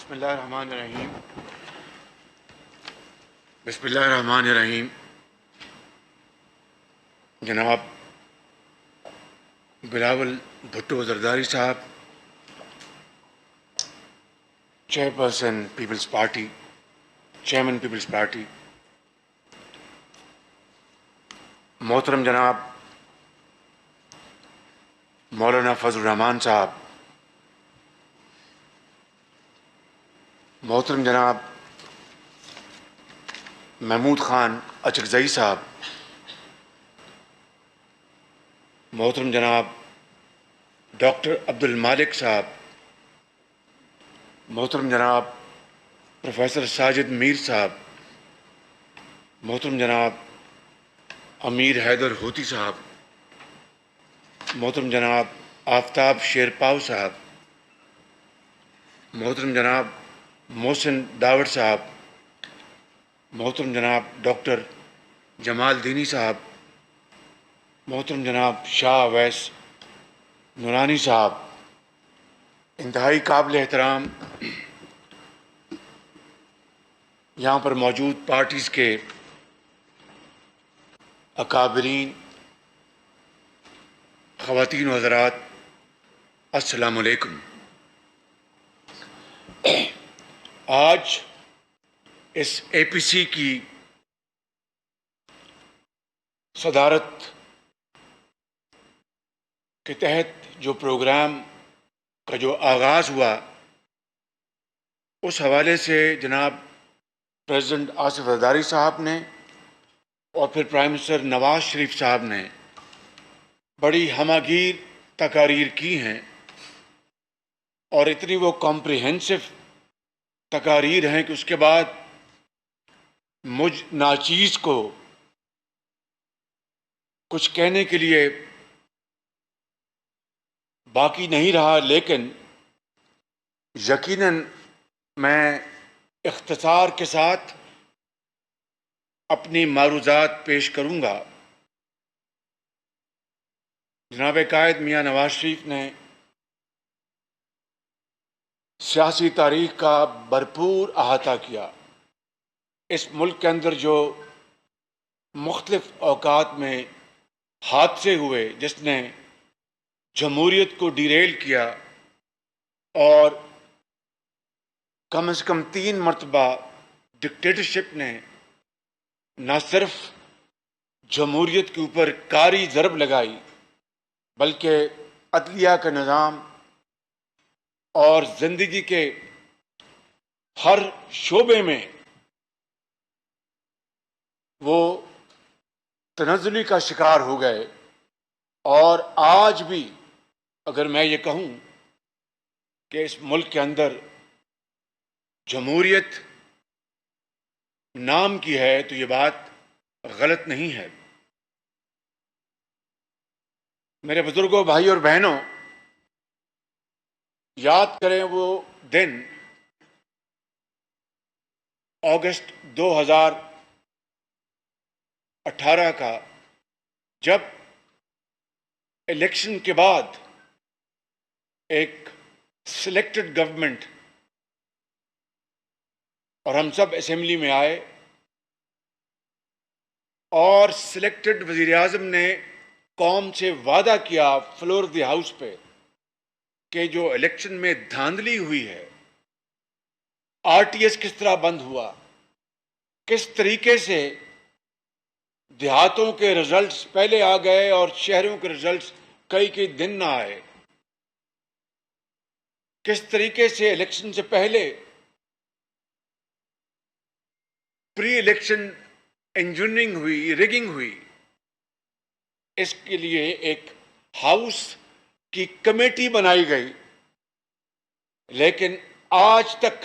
بسم اللہ الرحمن الرحیم بسم اللہ الرحمن الرحیم جناب بلاول بھٹو زرداری صاحب، chairperson Peoples Party, chairman Peoples Party, محترم جناب مولانا فضل الرحمان صاحب، محترم جناب محمود خان اچکزئی صاحب، محترم جناب ڈاکٹر عبد المالک صاحب، محترم جناب پروفیسر ساجد میر صاحب، محترم جناب امیر حیدر ہوتی صاحب، محترم جناب آفتاب شیرپاؤ صاحب، محترم جناب محسن داوڑ صاحب، محترم جناب ڈاکٹر جمال دینی صاحب، محترم جناب شاہ اویس نورانی صاحب، انتہائی قابل احترام یہاں پر موجود پارٹیز کے اکابرین، خواتین و حضرات، السلام علیکم۔ آج اس اے پی سی کی صدارت کے تحت جو پروگرام کا جو آغاز ہوا، اس حوالے سے جناب پریزیڈنٹ آصف زرداری صاحب نے اور پھر پرائم منسٹر نواز شریف صاحب نے بڑی ہمہ گیر تقاریر کی ہیں، اور اتنی وہ کمپریہنسو تقاریر ہیں کہ اس کے بعد مجھ ناچیز کو کچھ کہنے کے لیے باقی نہیں رہا، لیکن یقیناً میں اختصار کے ساتھ اپنی معروضات پیش کروں گا۔ جناب قائد میاں نواز شریف نے سیاسی تاریخ کا بھرپور احاطہ کیا۔ اس ملک کے اندر جو مختلف اوقات میں حادثے ہوئے جس نے جمہوریت کو ڈیریل کیا، اور کم از کم 3 مرتبہ ڈکٹیٹرشپ نے نہ صرف جمہوریت کے اوپر کاری ضرب لگائی بلکہ عدلیہ کا نظام اور زندگی کے ہر شعبے میں وہ تنزلی کا شکار ہو گئے۔ اور آج بھی اگر میں یہ کہوں کہ اس ملک کے اندر جمہوریت نام کی ہے تو یہ بات غلط نہیں ہے۔ میرے بزرگوں، بھائی اور بہنوں، یاد کریں وہ دن اگست 2018 کا، جب الیکشن کے بعد ایک سلیکٹڈ گورنمنٹ اور ہم سب اسمبلی میں آئے، اور سلیکٹڈ وزیر اعظم نے قوم سے وعدہ کیا فلور دی ہاؤس پہ کہ جو الیکشن میں دھاندلی ہوئی ہے، آر ٹی ایس کس طرح بند ہوا، کس طریقے سے دیہاتوں کے رزلٹس پہلے آ گئے اور شہروں کے رزلٹس کئی دن نہ آئے، کس طریقے سے الیکشن سے پہلے پری الیکشن انجینئرنگ ہوئی، ریگنگ ہوئی۔ اس کے لیے ایک ہاؤس کی کمیٹی بنائی گئی، لیکن آج تک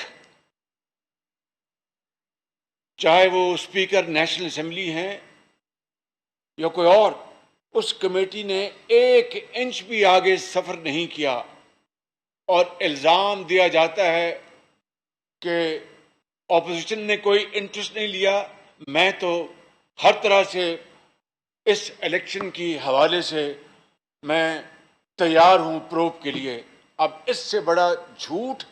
چاہے وہ اسپیکر نیشنل اسمبلی ہیں یا کوئی اور، اس کمیٹی نے 1 انچ بھی آگے سفر نہیں کیا، اور الزام دیا جاتا ہے کہ اپوزیشن نے کوئی انٹرسٹ نہیں لیا۔ میں تو ہر طرح سے اس الیکشن کی حوالے سے میں تیار ہوں پروب کے لیے۔ اب اس سے بڑا جھوٹ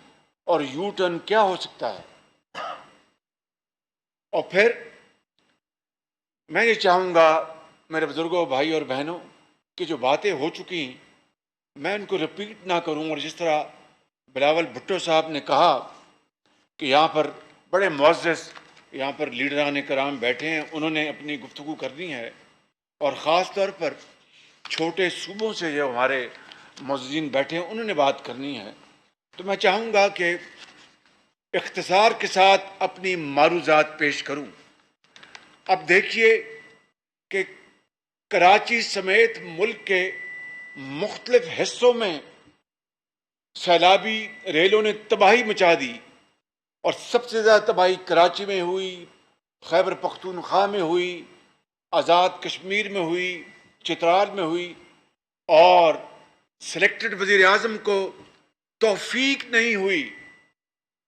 اور یو ٹرن کیا ہو سکتا ہے. اور پھر میں یہ چاہوں گا میرے بزرگوں، بھائی اور بہنوں، کہ جو باتیں ہو چکی ہیں میں ان کو رپیٹ نہ کروں. اور جس طرح بلاول بھٹو صاحب نے کہا کہ یہاں پر بڑے معزز یہاں پر لیڈران کرام بیٹھے ہیں، انہوں نے اپنی گفتگو کرنی ہے، اور خاص طور پر چھوٹے صوبوں سے جو ہمارے معززین بیٹھے ہیں انہوں نے بات کرنی ہے. تو میں چاہوں گا کہ اختصار کے ساتھ اپنی معروضات پیش کروں. اب دیکھیے کہ کراچی سمیت ملک کے مختلف حصوں میں سیلابی ریلوں نے تباہی مچا دی، اور سب سے زیادہ تباہی کراچی میں ہوئی، خیبر پختونخوا میں ہوئی، آزاد کشمیر میں ہوئی، چترال میں ہوئی. اور سلیکٹڈ وزیر اعظم کو توفیق نہیں ہوئی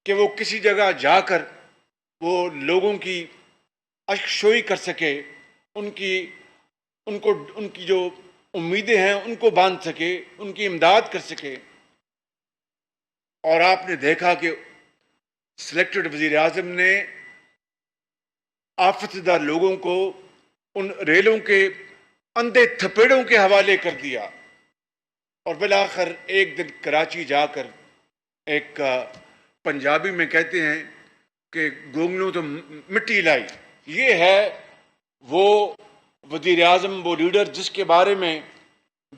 کہ وہ کسی جگہ جا کر وہ لوگوں کی اشکشوئی کر سکے، ان کی جو امیدیں ہیں ان کو باندھ سکے، ان کی امداد کر سکے. اور آپ نے دیکھا کہ سلیکٹڈ وزیر اعظم نے آفت زدہ لوگوں کو ان ریلوں کے اندھے تھپیڑوں کے حوالے کر دیا، اور بالآخر ایک دن کراچی جا کر ایک پنجابی میں کہتے ہیں کہ گونگلوں تو مٹی لائی. یہ ہے وہ وزیر اعظم، وہ لیڈر جس کے بارے میں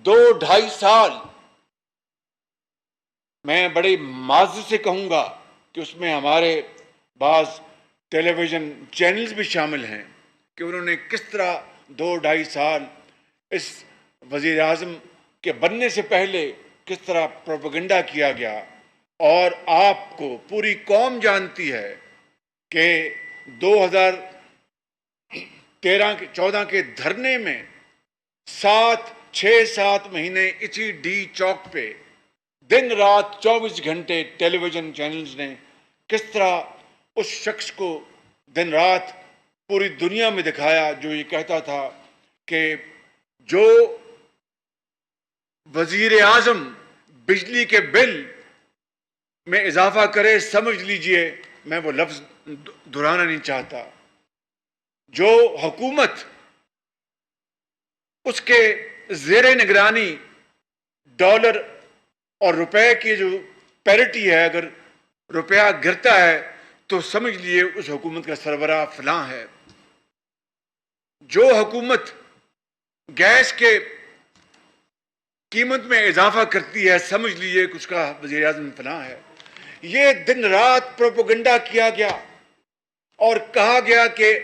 2-2.5 سال میں بڑے معزز سے کہوں گا کہ اس میں ہمارے بعض ٹیلی ویژن چینلز بھی شامل ہیں کہ انہوں نے کس طرح 2-2.5 سال اس وزیر اعظم کے بننے سے پہلے کس طرح پروپیگنڈا کیا گیا. اور آپ کو پوری قوم جانتی ہے کہ 2013-14 کے دھرنے میں 6-7 مہینے اسی ڈی چوک پہ دن رات 24 گھنٹے ٹیلی ویژن چینلز نے کس طرح اس شخص کو دن رات پوری دنیا میں دکھایا جو یہ کہتا تھا کہ جو وزیر اعظم بجلی کے بل میں اضافہ کرے، سمجھ لیجئے میں وہ لفظ دہرانا نہیں چاہتا، جو حکومت اس کے زیر نگرانی ڈالر اور روپے کی جو پیرٹی ہے، اگر روپیہ گرتا ہے تو سمجھ لیے اس حکومت کا سربراہ فلاں ہے. جو حکومت گیس کے قیمت میں اضافہ کرتی ہے، سمجھ لیجیے کہ اس کا وزیر اعظم فلاں ہے. یہ دن رات پروپیگنڈا کیا گیا اور کہا گیا کہ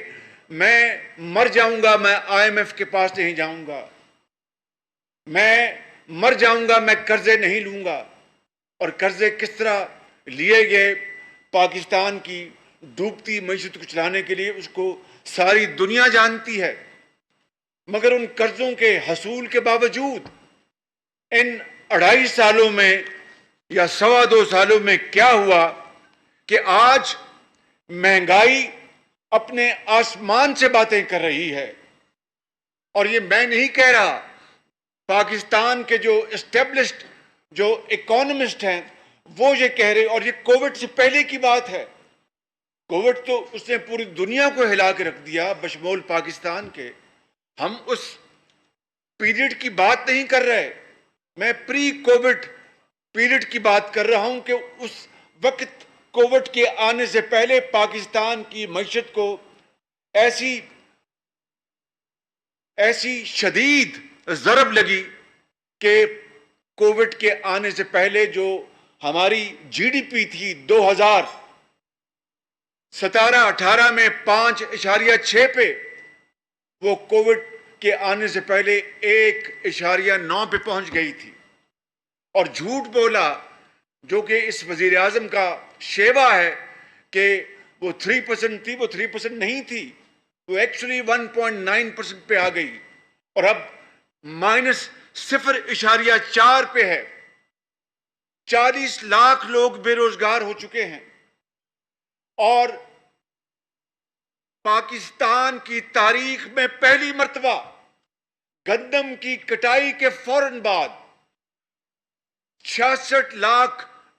میں مر جاؤں گا، میں آئی ایم ایف کے پاس نہیں جاؤں گا، میں مر جاؤں گا، میں قرضے نہیں لوں گا. اور قرضے کس طرح لیے گئے پاکستان کی ڈوبتی معیشت کو چلانے کے لیے، اس کو ساری دنیا جانتی ہے. مگر ان قرضوں کے حصول کے باوجود ان 2.5 سالوں میں یا 2.25 سالوں میں کیا ہوا کہ آج مہنگائی اپنے آسمان سے باتیں کر رہی ہے. اور یہ میں نہیں کہہ رہا، پاکستان کے جو اسٹیبلشڈ جو اکانومسٹ ہیں وہ یہ کہہ رہے، اور یہ کووڈ سے پہلے کی بات ہے. کووڈ تو اس نے پوری دنیا کو ہلا کے رکھ دیا بشمول پاکستان کے. ہم اس پیریڈ کی بات نہیں کر رہے، میں پری کووڈ پیریڈ کی بات کر رہا ہوں کہ اس وقت کووڈ کے آنے سے پہلے پاکستان کی معیشت کو ایسی شدید ضرب لگی کہ کووڈ کے آنے سے پہلے جو ہماری جی ڈی پی تھی 2017-18 میں 5.6 پہ، وہ کووڈ کے آنے سے پہلے 1.9 پہ پہنچ گئی تھی. اور جھوٹ بولا، جو کہ اس وزیر اعظم کا شیوا ہے کہ وہ 3% تھی، وہ 3% نہیں تھی، وہ ایکچولی 1.9% پہ آ گئی، اور اب -0.4 پہ ہے. 40 لاکھ لوگ بے روزگار ہو چکے ہیں. اور پاکستان کی تاریخ میں پہلی مرتبہ گندم کی کٹائی کے فوراً بعد 66 لاکھ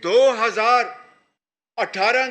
2018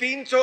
300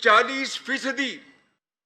40%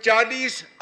40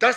10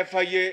FIA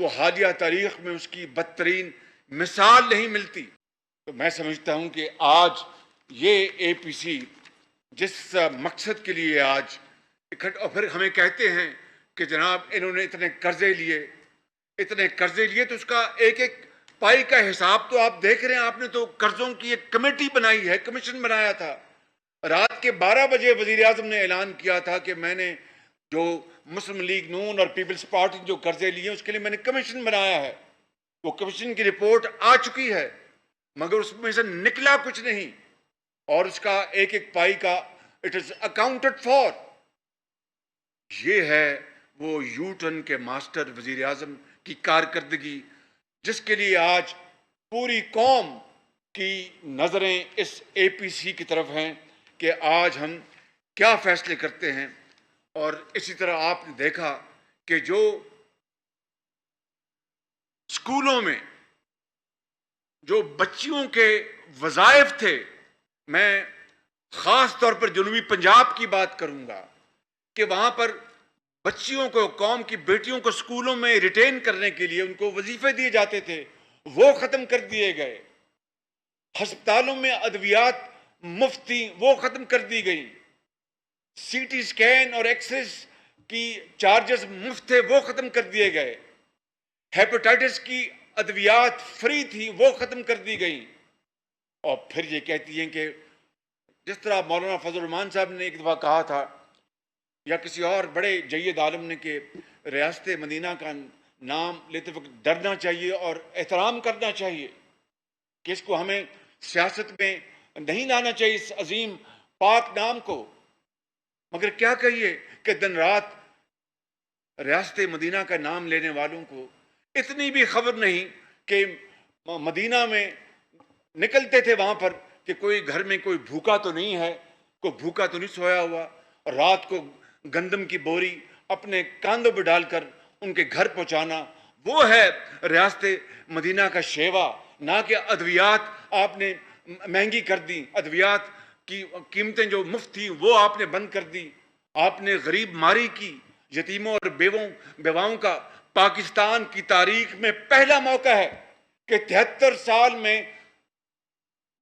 وہ حالیہ تاریخ میں اس کی بدترین مثال نہیں ملتی. تو میں سمجھتا ہوں کہ آج یہ اے پی سی جس مقصد کے لیے آج اور پھر ہمیں کہتے ہیں کہ جناب انہوں نے اتنے قرضے لیے تو اس کا ایک ایک پائی کا حساب تو آپ دیکھ رہے ہیں. آپ نے تو قرضوں کی ایک کمیٹی بنائی ہے, کمیشن بنایا تھا. رات کے 12 بجے وزیر اعظم نے اعلان کیا تھا کہ میں نے جو مسلم لیگ نون اور پیپلز پارٹی جو قرضے لیے اس کے لیے میں نے کمیشن بنایا ہے. وہ کمیشن کی رپورٹ آ چکی ہے مگر اس میں سے نکلا کچھ نہیں, اور اس کا ایک ایک پائی کا اٹ از اکاؤنٹڈ فار. یہ ہے وہ یو ٹرن کے ماسٹر وزیر اعظم کی کارکردگی جس کے لیے آج پوری قوم کی نظریں اس اے پی سی کی طرف ہیں کہ آج ہم کیا فیصلے کرتے ہیں. اور اسی طرح آپ نے دیکھا کہ جو اسکولوں میں جو بچیوں کے وظائف تھے, میں خاص طور پر جنوبی پنجاب کی بات کروں گا کہ وہاں پر بچیوں کو, قوم کی بیٹیوں کو اسکولوں میں ریٹین کرنے کے لیے ان کو وظیفے دیے جاتے تھے, وہ ختم کر دیے گئے. ہسپتالوں میں ادویات مفت تھیں, وہ ختم کر دی گئی. سی ٹی اسکین اور ایکس رے کی چارجز مفت تھے, وہ ختم کر دیے گئے. ہیپاٹائٹس کی ادویات فری تھی, وہ ختم کر دی گئی. اور پھر یہ کہتی ہیں کہ جس طرح مولانا فضل الرحمان صاحب نے ایک دفعہ کہا تھا یا کسی اور بڑے جید عالم نے کہ ریاست مدینہ کا نام لیتے وقت ڈرنا چاہیے اور احترام کرنا چاہیے, کہ اس کو ہمیں سیاست میں نہیں لانا چاہیے اس عظیم پاک نام کو. مگر کیا کہیے کہ دن رات ریاست مدینہ کا نام لینے والوں کو اتنی بھی خبر نہیں کہ مدینہ میں نکلتے تھے وہاں پر کہ کوئی گھر میں کوئی بھوکا تو نہیں ہے, کوئی بھوکا تو نہیں سویا ہوا, اور رات کو گندم کی بوری اپنے کاندھوں پہ ڈال کر ان کے گھر پہنچانا. وہ ہے ریاست مدینہ کا شیوا, نہ کہ ادویات آپ نے مہنگی کر دی. ادویات کی قیمتیں جو مفت تھیں وہ آپ نے بند کر دی. آپ نے غریب ماری کی, یتیموں اور بیواؤں کا. پاکستان کی تاریخ میں پہلا موقع ہے کہ 73 سال میں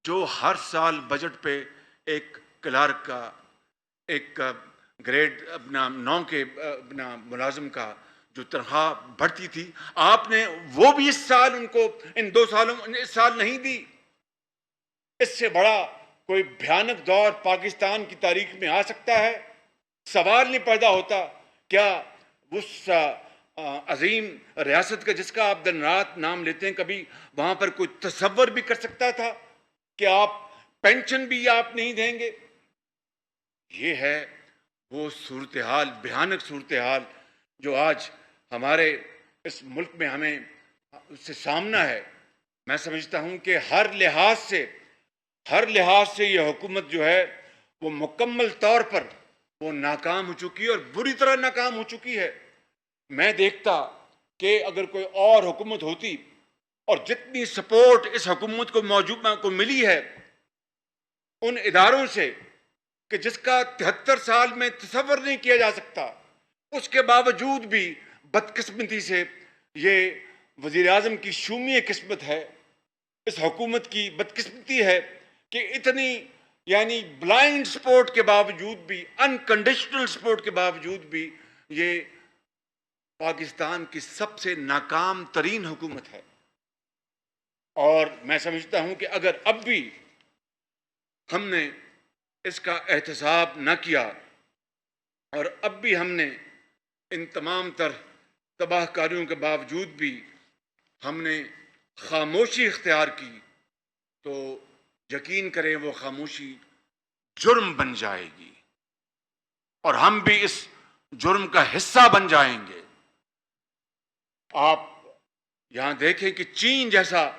جو ہر سال بجٹ پہ ایک کلرک کا, ایک گریڈ اپنا 9 کے اپنا ملازم کا جو تنخواہ بڑھتی تھی, آپ نے وہ بھی اس سال ان کو ان 2 سالوں اس سال نہیں دی. اس سے بڑا کوئی بھیانک دور پاکستان کی تاریخ میں آ سکتا ہے؟ سوال نہیں پیدا ہوتا. کیا اس عظیم ریاست کا جس کا آپ دن رات نام لیتے ہیں, کبھی وہاں پر کوئی تصور بھی کر سکتا تھا کہ آپ پینشن بھی آپ نہیں دیں گے؟ یہ ہے وہ صورتحال, بھیانک صورتحال جو آج ہمارے اس ملک میں ہمیں اس سے سامنا ہے. میں سمجھتا ہوں کہ ہر لحاظ سے یہ حکومت جو ہے وہ مکمل طور پر وہ ناکام ہو چکی ہے, اور بری طرح ناکام ہو چکی ہے. میں دیکھتا کہ اگر کوئی اور حکومت ہوتی, اور جتنی سپورٹ اس حکومت کو ملی ہے ان اداروں سے کہ جس کا 73 سال میں تصور نہیں کیا جا سکتا, اس کے باوجود بھی بدقسمتی سے یہ وزیر اعظم کی شومی قسمت ہے, اس حکومت کی بدقسمتی ہے کہ اتنی یعنی بلائنڈ سپورٹ کے باوجود بھی, انکنڈیشنل سپورٹ کے باوجود بھی یہ پاکستان کی سب سے ناکام ترین حکومت ہے. اور میں سمجھتا ہوں کہ اگر اب بھی ہم نے اس کا احتساب نہ کیا اور اب بھی ہم نے ان تمام تر تباہ کاریوں کے باوجود بھی ہم نے خاموشی اختیار کی, تو یقین کریں وہ خاموشی جرم بن جائے گی اور ہم بھی اس جرم کا حصہ بن جائیں گے. آپ یہاں دیکھیں کہ چین جیسا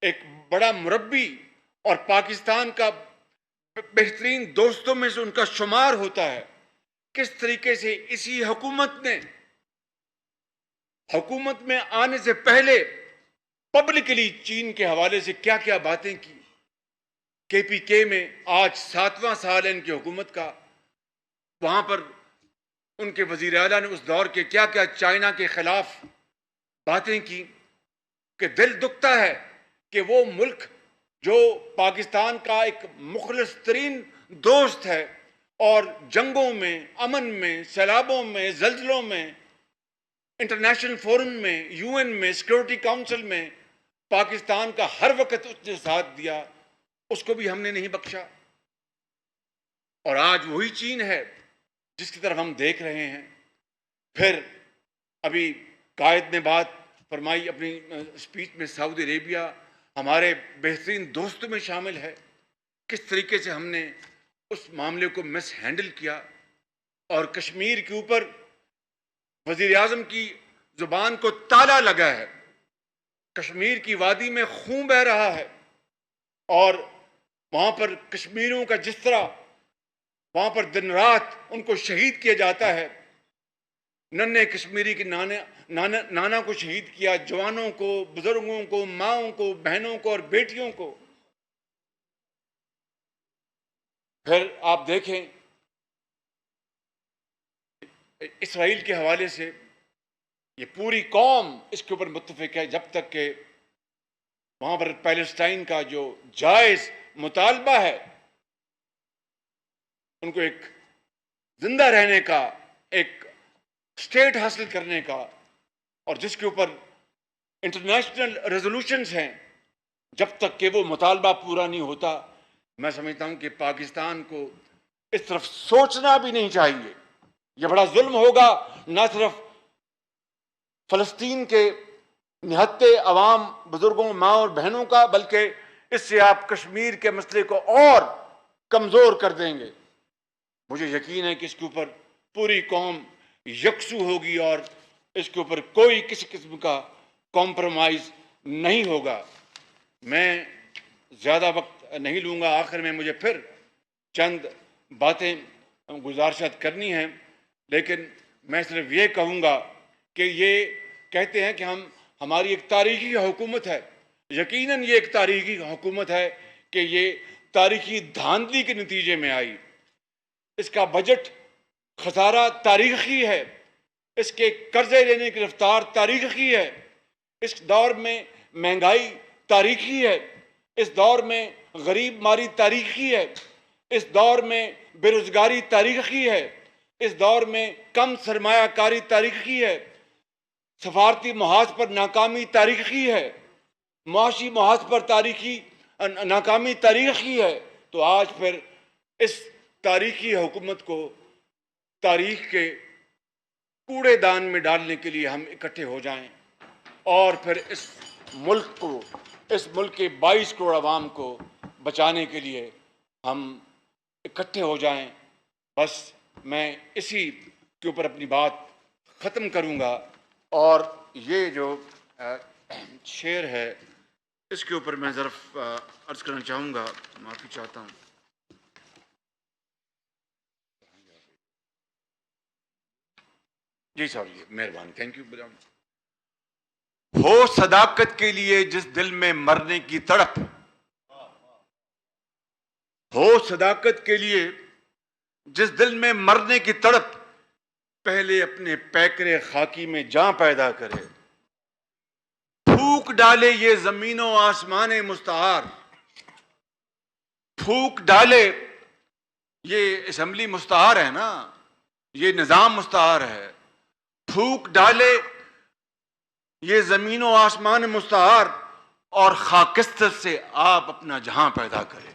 ایک بڑا مربی اور پاکستان کا بہترین دوستوں میں سے ان کا شمار ہوتا ہے, کس طریقے سے اسی حکومت میں آنے سے پہلے پبلکلی چین کے حوالے سے کیا کیا باتیں کی. کے پی کے میں آج 7واں سال ہے ان کی حکومت کا, وہاں پر ان کے وزیر اعلیٰ نے اس دور کے کیا کیا چائنا کے خلاف باتیں کی کہ دل دکھتا ہے کہ وہ ملک جو پاکستان کا ایک مخلص ترین دوست ہے اور جنگوں میں، امن میں، سیلابوں میں، زلزلوں میں، انٹرنیشنل فورم میں، یو این میں، سیکورٹی کاؤنسل میں پاکستان کا ہر وقت اس نے ساتھ دیا، اس کو بھی ہم نے نہیں بخشا۔ اور آج وہی چین ہے جس کی طرف ہم دیکھ رہے ہیں۔ پھر ابھی قائد نے بات فرمائی اپنی اسپیچ میں، سعودی عربیہ ہمارے بہترین دوستوں میں شامل ہے۔ کس طریقے سے ہم نے اس معاملے کو مس ہینڈل کیا، اور کشمیر کے اوپر وزیر اعظم کی زبان کو تالا لگا ہے۔ کشمیر کی وادی میں خون بہہ رہا ہے، اور وہاں پر کشمیریوں کا جس طرح وہاں پر دن رات ان کو شہید کیا جاتا ہے، ننھے کشمیری کے نانا کو شہید کیا، جوانوں کو، بزرگوں کو، ماؤں کو، بہنوں کو اور بیٹیوں کو۔ پھر آپ دیکھیں اسرائیل کے حوالے سے یہ پوری قوم اس کے اوپر متفق ہے، جب تک کہ وہاں پر پیلسٹائن کا جو جائز مطالبہ ہے، ان کو ایک زندہ رہنے کا، ایک اسٹیٹ حاصل کرنے کا، اور جس کے اوپر انٹرنیشنل ریزولوشنز ہیں، جب تک کہ وہ مطالبہ پورا نہیں ہوتا، میں سمجھتا ہوں کہ پاکستان کو اس طرف سوچنا بھی نہیں چاہیے۔ یہ بڑا ظلم ہوگا، نہ صرف فلسطین کے نہتے عوام، بزرگوں، ماں اور بہنوں کا، بلکہ اس سے آپ کشمیر کے مسئلے کو اور کمزور کر دیں گے۔ مجھے یقین ہے کہ اس کے اوپر پوری قوم یکسو ہوگی اور اس کے اوپر کوئی کسی قسم کا کمپرومائز نہیں ہوگا۔ میں زیادہ وقت نہیں لوں گا، آخر میں مجھے پھر چند باتیں گزارشات کرنی ہیں، لیکن میں صرف یہ کہوں گا کہ یہ کہتے ہیں کہ ہماری ایک تاریخی حکومت ہے۔ یقیناً یہ ایک تاریخی حکومت ہے کہ یہ تاریخی دھاندلی کے نتیجے میں آئی۔ اس کا بجٹ خسارہ تاریخی ہے، اس کے قرضے لینے کی رفتار تاریخی ہے، اس دور میں مہنگائی تاریخی ہے، اس دور میں غریب ماری تاریخی ہے، اس دور میں بے روزگاری تاریخی ہے، اس دور میں کم سرمایہ کاری تاریخی ہے، سفارتی محاذ پر ناکامی تاریخی ہے، معاشی محاذ پر ناکامی تاریخی ہے۔ تو آج پھر اس تاریخی حکومت کو تاریخ کے کوڑے دان میں ڈالنے کے لیے ہم اکٹھے ہو جائیں، اور پھر اس ملک کے 22 کروڑ عوام کو بچانے کے لیے ہم اکٹھے ہو جائیں۔ بس میں اسی کے اوپر اپنی بات ختم کروں گا، اور یہ جو شعر ہے اس کے اوپر میں ظرف عرض کرنا چاہوں گا، معافی چاہتا ہوں۔ جی صاحب، جی مہربانی، تھینک یو۔ ہو صداقت کے لیے جس دل میں مرنے کی تڑپ، ہو صداقت کے لیے جس دل میں مرنے کی تڑپ، پہلے اپنے پیکرے خاکی میں جاں پیدا کرے، پھونک ڈالے یہ زمین و آسمان مستعار، پھونک ڈالے، یہ اسمبلی مستعار ہے نا، یہ نظام مستعار ہے، پھونک ڈالے یہ زمین و آسمان مستعار، اور خاکستر سے آپ اپنا جہاں پیدا کریں۔